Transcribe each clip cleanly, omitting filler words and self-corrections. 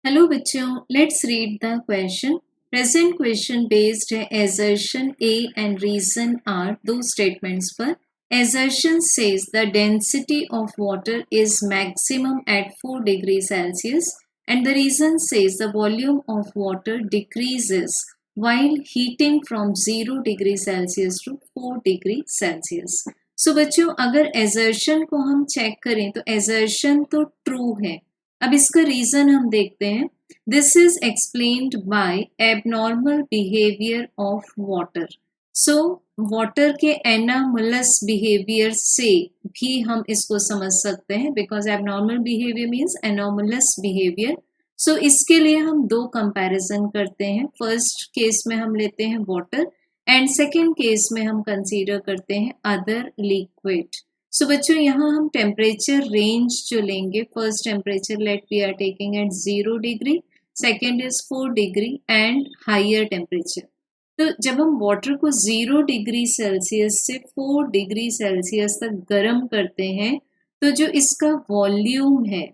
Hello बच्चों, let's read the question. Present question based है assertion A and reason are दो statements पर। Assertion says the density of water is maximum at 4 degrees Celsius and the reason says the volume of water decreases while heating from 0 degree Celsius to 4 degree Celsius। सो बच्चों, अगर assertion को हम check करें तो assertion तो true है। अब इसका रीजन हम देखते हैं। This is explained by abnormal behaviour of water. So water के एनामलस बिहेवियर से भी हम इसको समझ सकते हैं, because abnormal behaviour means anomalous behaviour. So इसके लिए हम दो कंपैरिजन करते हैं। फर्स्ट केस में हम लेते हैं वाटर एंड सेकेंड केस में हम कंसीडर करते हैं अदर लिक्विड। सो बच्चों, यहाँ हम टेम्परेचर रेंज जो लेंगे, first temperature let we are taking at 0 degree, second is 4 degree and higher temperature. तो जब हम वाटर को 0 डिग्री सेल्सियस से 4 डिग्री सेल्सियस तक गर्म करते हैं तो जो इसका वॉल्यूम है,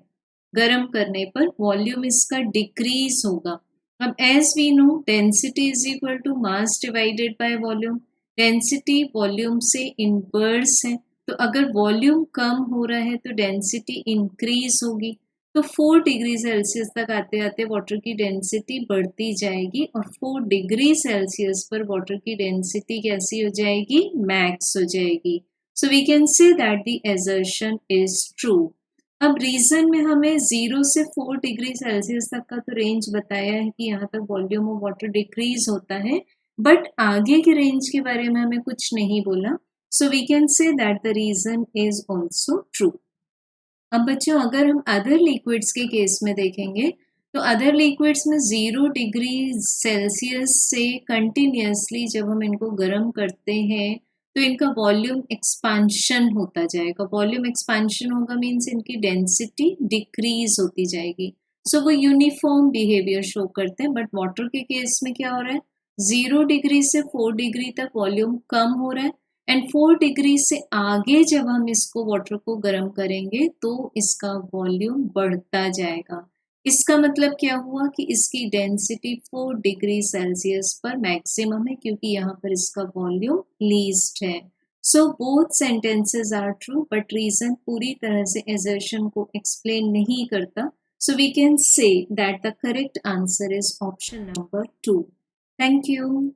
गर्म करने पर वॉल्यूम इसका डिक्रीज होगा। अब as we know density is equal to mass divided by volume. Density volume से इनवर्स है, तो अगर वॉल्यूम कम हो रहा है तो डेंसिटी इंक्रीज होगी। तो 4 डिग्री सेल्सियस तक आते आते वाटर की डेंसिटी बढ़ती जाएगी और 4 डिग्री सेल्सियस पर वाटर की डेंसिटी कैसी हो जाएगी? मैक्स हो जाएगी। So we can say that the assertion is true. अब रीजन में हमें 0 से 4 डिग्री सेल्सियस तक का तो रेंज बताया है कि यहाँ तक वॉल्यूम ऑफ वाटर डिक्रीज होता है, बट आगे के रेंज के बारे में हमें कुछ नहीं बोला। So we can say that the reason is also true। अब बच्चों, अगर हम अदर लिक्विड्स के केस में देखेंगे तो अदर लिक्विड्स में 0 डिग्री सेल्सियस से कंटिन्यूसली जब हम इनको गर्म करते हैं तो इनका वॉल्यूम एक्सपांशन होता जाएगा। वॉल्यूम एक्सपांशन होगा मीन्स इनकी डेंसिटी डिक्रीज होती जाएगी। सो वो यूनिफॉर्म बिहेवियर शो करते हैं। बट वाटर के केस में क्या हो रहा है? 0 डिग्री से 4 डिग्री तक वॉल्यूम कम हो रहा है एंड 4 डिग्री से आगे जब हम इसको वाटर को गर्म करेंगे तो इसका वॉल्यूम बढ़ता जाएगा। इसका मतलब क्या हुआ कि इसकी डेंसिटी 4 डिग्री सेल्सियस पर मैक्सिमम है, क्योंकि यहाँ पर इसका वॉल्यूम लीस्ट है। So both sentences are true, but reason पूरी तरह से असर्शन को एक्सप्लेन नहीं करता। So we can say that the correct answer is option number 2। Thank you.